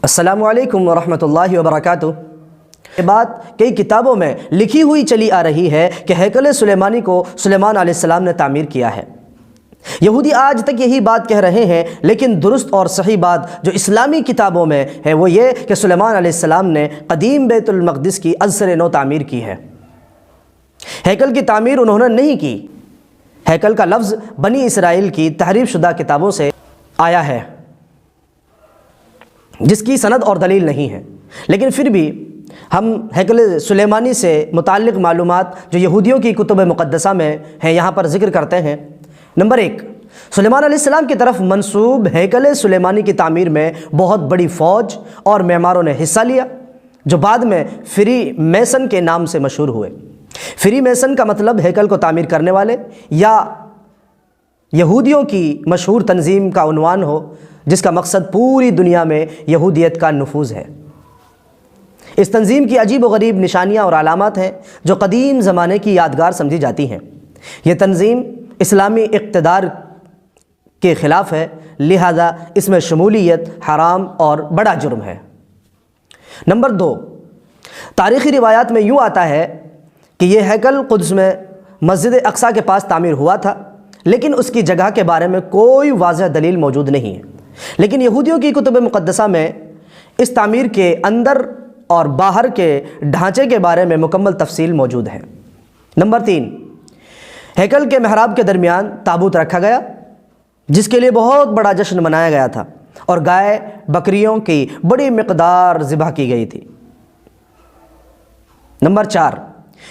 السلام علیکم ورحمۃ اللہ وبرکاتہ۔ یہ بات کئی کتابوں میں لکھی ہوئی چلی آ رہی ہے کہ ہیکل سلیمانی کو سلیمان علیہ السلام نے تعمیر کیا ہے۔ یہودی آج تک یہی بات کہہ رہے ہیں، لیکن درست اور صحیح بات جو اسلامی کتابوں میں ہے وہ یہ کہ سلیمان علیہ السلام نے قدیم بیت المقدس کی از سر نو تعمیر کی ہے۔ ہیکل کی تعمیر انہوں نے نہیں کی۔ ہیکل کا لفظ بنی اسرائیل کی تحریف شدہ کتابوں سے آیا ہے جس کی سند اور دلیل نہیں ہے، لیکن پھر بھی ہم ہیکل سلیمانی سے متعلق معلومات جو یہودیوں کی کتب مقدسہ میں ہیں یہاں پر ذکر کرتے ہیں۔ نمبر 1، سلیمان علیہ السلام کی طرف منسوب ہیکل سلیمانی کی تعمیر میں بہت بڑی فوج اور معماروں نے حصہ لیا جو بعد میں فری میسن کے نام سے مشہور ہوئے۔ فری میسن کا مطلب ہیکل کو تعمیر کرنے والے یا یہودیوں کی مشہور تنظیم کا عنوان ہو جس کا مقصد پوری دنیا میں یہودیت کا نفوذ ہے۔ اس تنظیم کی عجیب و غریب نشانیاں اور علامات ہیں جو قدیم زمانے کی یادگار سمجھی جاتی ہیں۔ یہ تنظیم اسلامی اقتدار کے خلاف ہے، لہذا اس میں شمولیت حرام اور بڑا جرم ہے۔ نمبر 2، تاریخی روایات میں یوں آتا ہے کہ یہ ہیکل قدس میں مسجد اقصیٰ کے پاس تعمیر ہوا تھا، لیکن اس کی جگہ کے بارے میں کوئی واضح دلیل موجود نہیں ہے۔ لیکن یہودیوں کی کتب مقدسہ میں اس تعمیر کے اندر اور باہر کے ڈھانچے کے بارے میں مکمل تفصیل موجود ہے۔ نمبر 3، ہیکل کے محراب کے درمیان تابوت رکھا گیا جس کے لیے بہت بڑا جشن منایا گیا تھا اور گائے بکریوں کی بڑی مقدار ذبح کی گئی تھی۔ نمبر 4،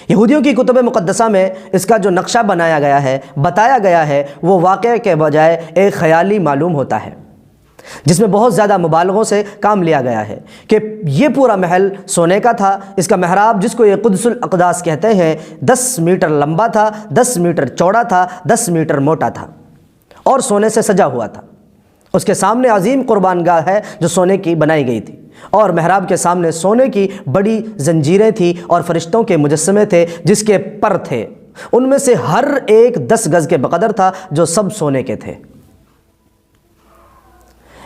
یہودیوں کی کتب مقدسہ میں اس کا جو نقشہ بتایا گیا ہے وہ واقعے کے بجائے ایک خیالی معلوم ہوتا ہے جس میں بہت زیادہ مبالغوں سے کام لیا گیا ہے کہ یہ پورا محل سونے کا تھا۔ اس کا محراب جس کو یہ قدس الاقداس کہتے ہیں 10 میٹر لمبا تھا، 10 میٹر چوڑا تھا، 10 میٹر موٹا تھا اور سونے سے سجا ہوا تھا۔ اس کے سامنے عظیم قربان گاہ ہے جو سونے کی بنائی گئی تھی، اور محراب کے سامنے سونے کی بڑی زنجیریں تھیں اور فرشتوں کے مجسمے تھے جس کے پر تھے، ان میں سے ہر ایک 10 گز کے بقدر تھا جو سب سونے کے تھے۔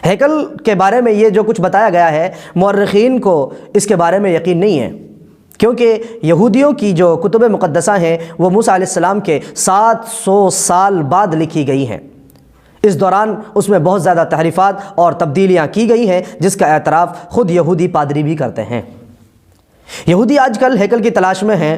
ہیکل کے بارے میں یہ جو کچھ بتایا گیا ہے مورخین کو اس کے بارے میں یقین نہیں ہے، کیونکہ یہودیوں کی جو کتب مقدسہ ہیں وہ موسیٰ علیہ السلام کے 700 سال بعد لکھی گئی ہیں۔ اس دوران اس میں بہت زیادہ تحریفات اور تبدیلیاں کی گئی ہیں جس کا اعتراف خود یہودی پادری بھی کرتے ہیں۔ یہودی آج کل ہیکل کی تلاش میں ہیں،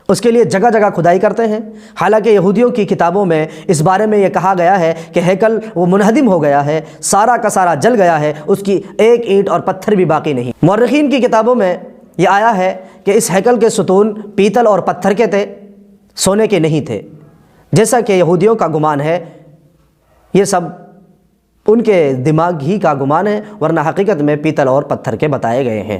اس کے لیے جگہ جگہ کھدائی کرتے ہیں، حالانکہ یہودیوں کی کتابوں میں اس بارے میں یہ کہا گیا ہے کہ ہیکل وہ منہدم ہو گیا ہے، سارا کا سارا جل گیا ہے، اس کی ایک اینٹ اور پتھر بھی باقی نہیں۔ مورخین کی کتابوں میں یہ آیا ہے کہ اس ہیکل کے ستون پیتل اور پتھر کے تھے، سونے کے نہیں تھے، جیسا کہ یہودیوں کا گمان ہے۔ یہ سب ان کے دماغ ہی کا گمان ہے، ورنہ حقیقت میں پیتل اور پتھر کے بتائے گئے ہیں۔